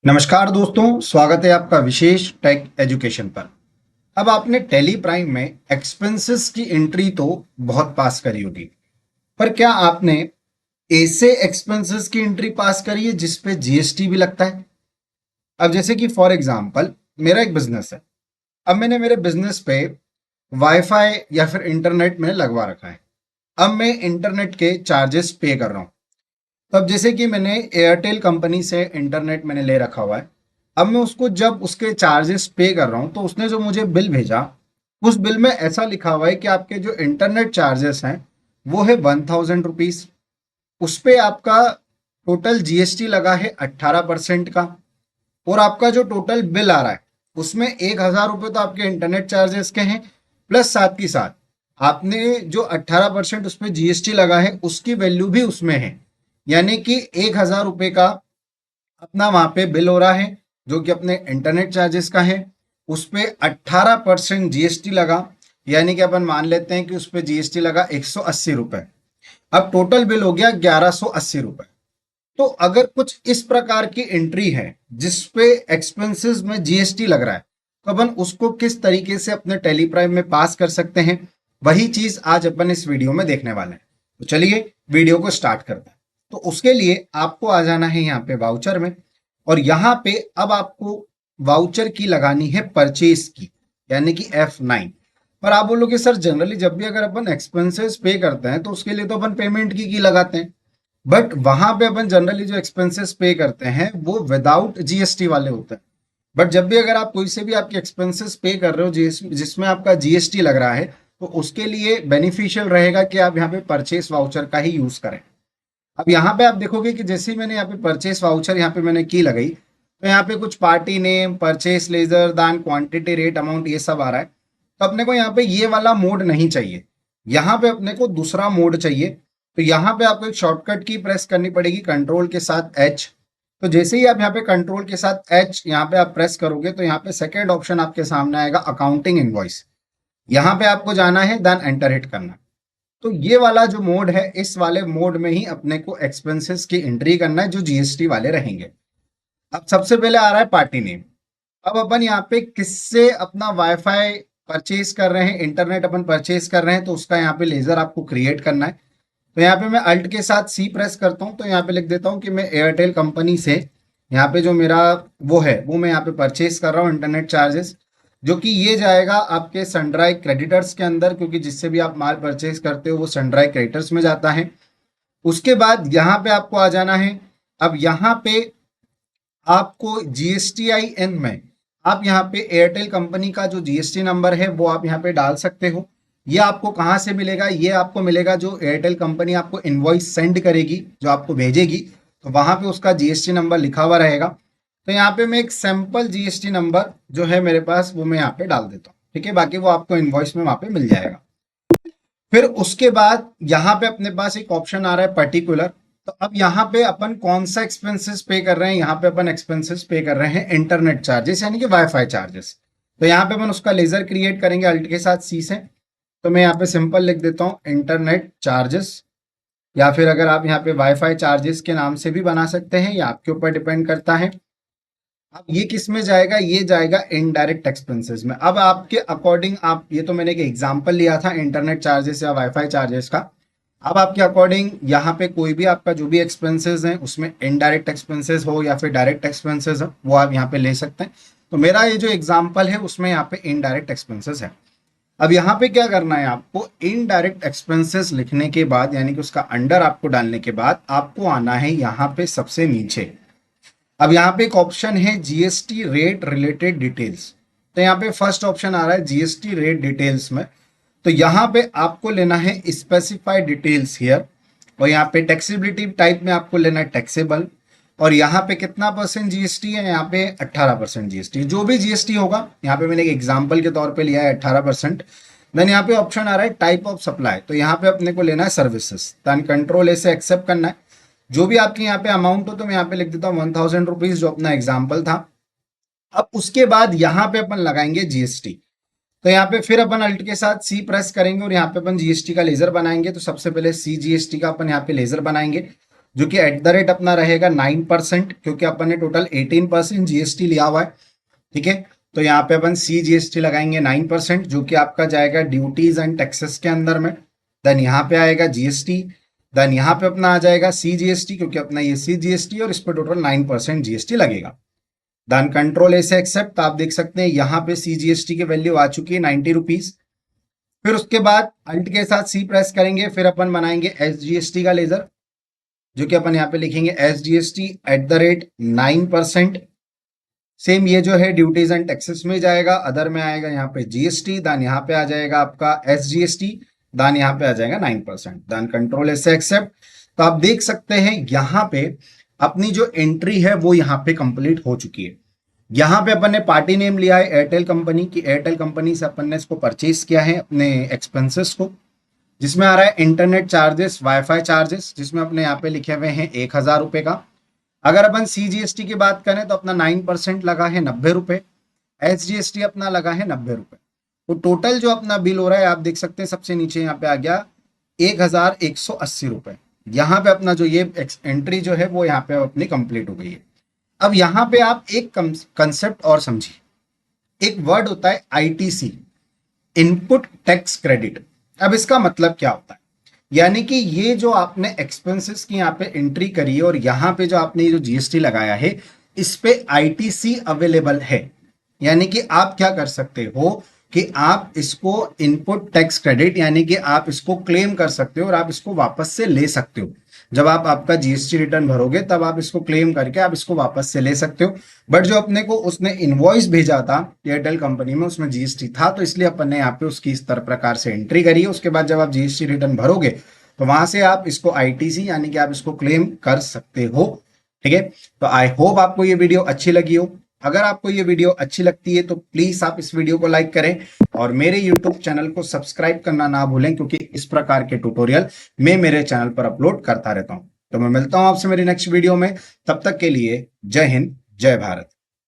नमस्कार दोस्तों, स्वागत है आपका विशेष टेक एजुकेशन पर। अब आपने टैली प्राइम में एक्सपेंसेस की एंट्री तो बहुत पास करी होगी, पर क्या आपने ऐसे एक्सपेंसेस की एंट्री पास करी है जिस पे जीएसटी भी लगता है? अब जैसे कि फॉर एग्जांपल मेरा एक बिजनेस है। अब मैंने मेरे बिजनेस पे वाईफाई या फिर इंटरनेट मैंने लगवा रखा है। अब मैं इंटरनेट के चार्जेस पे कर रहा हूँ। तो अब जैसे कि मैंने एयरटेल कंपनी से इंटरनेट मैंने ले रखा हुआ है। अब मैं उसको जब उसके चार्जेस पे कर रहा हूँ तो उसने जो मुझे बिल भेजा, उस बिल में ऐसा लिखा हुआ है कि आपके जो इंटरनेट चार्जेस हैं वो है 1000 रुपीज। उस पे आपका टोटल जीएसटी लगा है 18% का। और आपका जो टोटल बिल आ रहा है उसमें 1000 रुपये तो आपके इंटरनेट चार्जेस के हैं, प्लस साथ ही साथ आपने जो 18% उस पर जीएसटी लगा है उसकी वैल्यू भी उसमें है। यानी कि 1000 रुपये का अपना वहां पे बिल हो रहा है जो कि अपने इंटरनेट चार्जेस का है। उस पे 18% जीएसटी लगा, यानी कि अपन मान लेते हैं कि उस पे जीएसटी लगा 180 रुपए। अब टोटल बिल हो गया 1180 रुपए। तो अगर कुछ इस प्रकार की एंट्री है जिस पे एक्सपेंसेस में जीएसटी लग रहा है, तो अपन उसको किस तरीके से अपने टेली प्राइम में पास कर सकते हैं, वही चीज आज अपन इस वीडियो में देखने वाले हैं। तो चलिए वीडियो को स्टार्ट करते हैं। तो उसके लिए आपको आ जाना है यहाँ पे वाउचर में, और यहाँ पे अब आपको वाउचर की लगानी है परचेज की, यानी कि F9। पर आप बोलोगे सर जनरली जब भी अगर अपन एक्सपेंसेस पे करते हैं तो उसके लिए तो अपन पेमेंट की लगाते हैं, बट वहां पे अपन जनरली जो एक्सपेंसेस पे करते हैं वो विदाउट जीएसटी वाले होते हैं। बट जब भी अगर आप कोई से भी आपके एक्सपेंसेस पे कर रहे हो जिसमें आपका जीएसटी लग रहा है, तो उसके लिए बेनिफिशियल रहेगा कि आप यहाँ पे परचेस वाउचर का ही यूज करें। अब यहाँ पे आप देखोगे कि जैसे ही मैंने यहाँ पे परचेस वाउचर यहाँ पे मैंने की लगाई, तो यहाँ पे कुछ पार्टी नेम, परचेस लेजर, दान, क्वांटिटी, रेट, अमाउंट, ये सब आ रहा है। तो अपने को यहाँ पे ये वाला मोड नहीं चाहिए, यहाँ पे अपने को दूसरा मोड चाहिए। तो यहाँ पे आपको एक शॉर्टकट की प्रेस करनी पड़ेगी, कंट्रोल के साथ एच। तो जैसे ही आप यहाँ पे कंट्रोल के साथ एच यहाँ पे आप प्रेस करोगे तो यहाँ पे सेकेंड ऑप्शन आपके सामने आएगा, अकाउंटिंग इनवॉइस। यहाँ पे आपको जाना है, देन एंटर हिट करना। तो ये वाला जो मोड है, इस वाले मोड में ही अपने को एक्सपेंसेस की एंट्री करना है जो जीएसटी वाले रहेंगे। अब सबसे पहले आ रहा है पार्टी नेम। अब अपन यहाँ पे किससे अपना वाईफाई परचेज कर रहे हैं, इंटरनेट अपन परचेज कर रहे हैं, तो उसका यहाँ पे लेजर आपको क्रिएट करना है। तो यहाँ पे मैं अल्ट के साथ सी प्रेस करता हूँ, तो यहाँ पे लिख देता हूँ कि मैं एयरटेल कंपनी से यहाँ पे जो मेरा वो है वो मैं यहाँ पे परचेज कर रहा हूँ इंटरनेट चार्जेस, जो कि ये जाएगा आपके सनड्राई क्रेडिटर्स के अंदर, क्योंकि जिससे भी आप माल परचेज करते हो वो सनड्राई क्रेडिटर्स में जाता है। उसके बाद यहाँ पे आपको आ जाना है। अब यहाँ पे आपको GSTIN में आप यहाँ पे एयरटेल कंपनी का जो जीएसटी नंबर है वो आप यहाँ पे डाल सकते हो। ये आपको कहाँ से मिलेगा? ये आपको मिलेगा जो एयरटेल कंपनी आपको इनवॉइस सेंड करेगी, जो आपको भेजेगी, तो वहां पे उसका जीएसटी नंबर लिखा हुआ रहेगा। तो यहाँ पे मैं एक सैंपल जीएसटी नंबर जो है मेरे पास वो मैं यहाँ पे डाल देता हूँ, ठीक है। बाकी वो आपको इनवॉइस में वहां पे मिल जाएगा। फिर उसके बाद यहाँ पे अपने पास एक ऑप्शन आ रहा है पर्टिकुलर। तो अब यहाँ पे अपन कौन सा एक्सपेंसेस पे कर रहे हैं? यहाँ पे अपन एक्सपेंसेस पे कर रहे हैं इंटरनेट चार्जेस, यानी कि वाईफाई चार्जेस। तो यहाँ पे अपन उसका लेजर क्रिएट करेंगे अल्ट के साथ सी से। तो मैं यहाँ पे सिंपल लिख देता हूँ इंटरनेट चार्जेस, या फिर अगर आप यहाँ पे वाईफाई चार्जेस के नाम से भी बना सकते हैं, ये आपके ऊपर डिपेंड करता है। अब ये किस में जाएगा? ये जाएगा इनडायरेक्ट एक्सपेंसेस में। अब आपके अकॉर्डिंग आप, ये तो मैंने एक एग्जांपल लिया था इंटरनेट चार्जेस या वाईफाई चार्जेस का। अब आपके अकॉर्डिंग यहाँ पे कोई भी आपका जो भी एक्सपेंसेस हैं उसमें इनडायरेक्ट एक्सपेंसेस हो या फिर डायरेक्ट एक्सपेंसेस हो, वो आप यहाँ पे ले सकते हैं। तो मेरा ये जो एग्जाम्पल है उसमें यहाँ पे इनडायरेक्ट एक्सपेंसेस है। अब यहाँ पे क्या करना है, आपको इनडायरेक्ट एक्सपेंसेस लिखने के बाद, यानी कि उसका अंडर आपको डालने के बाद आपको आना है यहाँ पे सबसे नीचे। अब यहाँ पे एक ऑप्शन है जीएसटी रेट रिलेटेड डिटेल्स। तो यहाँ पे फर्स्ट ऑप्शन आ रहा है जीएसटी रेट डिटेल्स में। तो यहाँ पे आपको लेना है स्पेसिफाइड डिटेल्स हियर, और यहाँ पे टैक्सेबिलिटी टाइप में आपको लेना है टैक्सेबल। और यहाँ पे कितना परसेंट जीएसटी है? यहाँ पे 18% जीएसटी। जो भी जीएसटी होगा, यहाँ पे मैंने एक एग्जाम्पल के तौर पे लिया है 18%। देन यहाँ पे ऑप्शन आ रहा है टाइप ऑफ सप्लाई। तो यहाँ पे अपने को लेना है सर्विसेज। देन कंट्रोल से एक्सेप्ट करना है। जो भी आपके यहाँ पे अमाउंट हो, तो मैं यहाँ पे लिख देता हूँ 1000 रुपीज, जो अपना एग्जाम्पल था। अब उसके बाद यहाँ पे अपन लगाएंगे जीएसटी। तो यहाँ पे फिर अपन अल्ट के साथ सी प्रेस करेंगे और यहाँ पे अपन जीएसटी का लेजर बनाएंगे। तो सबसे पहले सी जीएसटी का अपन यहाँ पे लेजर बनाएंगे। जो कि एट द रेट अपना रहेगा 9%, क्योंकि अपन ने टोटल 18% जीएसटी लिया हुआ है। ठीक है, तो यहाँ पे अपन सी जीएसटी लगाएंगे 9%, जो कि आपका जाएगा ड्यूटीज एंड टैक्सेस के अंदर में। देन यहाँ पे आएगा जीएसटी, देन यहाँ पे अपना आ जाएगा सी जीएसटी, क्योंकि अपना ये सी जीएसटी और इस पर टोटल 9% जीएसटी लगेगा। देन कंट्रोल ऐसे एक्सेप्ट, तो आप देख सकते हैं यहाँ पे सी जीएसटी की वैल्यू आ चुकी है 90 रुपीज। फिर उसके बाद अल्ट के साथ सी प्रेस करेंगे, फिर अपन बनाएंगे एस जीएसटी का लेजर, जो कि अपन यहाँ पे लिखेंगे S GST at the rate 9%। Same ये जो है ड्यूटीज एंड टैक्सेस में जाएगा, अदर में आएगा यहाँ पे जीएसटी, दान यहाँ पे आ जाएगा आपका एस जीएसटी, दान यहाँ पे आ जाएगा 9%, दान कंट्रोल ऐसे एक्सेप्ट। तो आप देख सकते हैं यहाँ पे अपनी जो एंट्री है वो यहाँ पे कंप्लीट हो चुकी है। यहाँ पे अपन ने पार्टी नेम लिया है एयरटेल कंपनी की, एयरटेल कंपनी से अपन ने इसको परचेज किया है अपने एक्सपेंसेस को, जिसमें आ रहा है इंटरनेट चार्जेस, वाईफाई चार्जेस, जिसमें अपने यहाँ पे लिखे हुए हैं 1000 रुपए का। अगर अपन सी जीएसटी की बात करें तो अपना 9% लगा है 90 रुपए, एस जीएसटी अपना लगा है 90 रुपए। तो टोटल जो अपना बिल हो रहा है आप देख सकते हैं सबसे नीचे यहाँ पे आ गया 1180 रुपए। यहाँ पे अपना जो ये एंट्री जो है वो यहाँ पे अपनी कंप्लीट हो गई है। अब यहाँ पे आप एक कंसेप्ट और समझिए, एक वर्ड होता है आईटीसी, इनपुट टैक्स क्रेडिट। अब इसका मतलब क्या होता है, यानी कि ये जो आपने एक्सपेंसेस की यहाँ पे एंट्री करी है और यहाँ पे जो आपने जो जीएसटी लगाया है इस पे आईटीसी अवेलेबल है। यानी कि आप क्या कर सकते हो कि आप इसको इनपुट टैक्स क्रेडिट यानी कि आप इसको क्लेम कर सकते हो और आप इसको वापस से ले सकते हो। जब आप आपका जीएसटी रिटर्न भरोगे तब आप इसको क्लेम करके आप इसको वापस से ले सकते हो। बट जो अपने को उसने इनवॉइस भेजा था एयरटेल कंपनी में उसमें जीएसटी था, तो इसलिए अपन ने यहाँ पे उसकी इस तरह प्रकार से एंट्री करी है। उसके बाद जब आप जीएसटी रिटर्न भरोगे तो वहां से आप इसको आईटीसी यानी कि आप इसको क्लेम कर सकते हो। ठीक है, तो आई होप आपको ये वीडियो अच्छी लगी हो। अगर आपको ये वीडियो अच्छी लगती है तो प्लीज आप इस वीडियो को लाइक करें और मेरे यूट्यूब चैनल को सब्सक्राइब करना ना भूलें, क्योंकि इस प्रकार के ट्यूटोरियल मैं मेरे चैनल पर अपलोड करता रहता हूं। तो मैं मिलता हूं आपसे मेरी नेक्स्ट वीडियो में, तब तक के लिए जय हिंद जय भारत।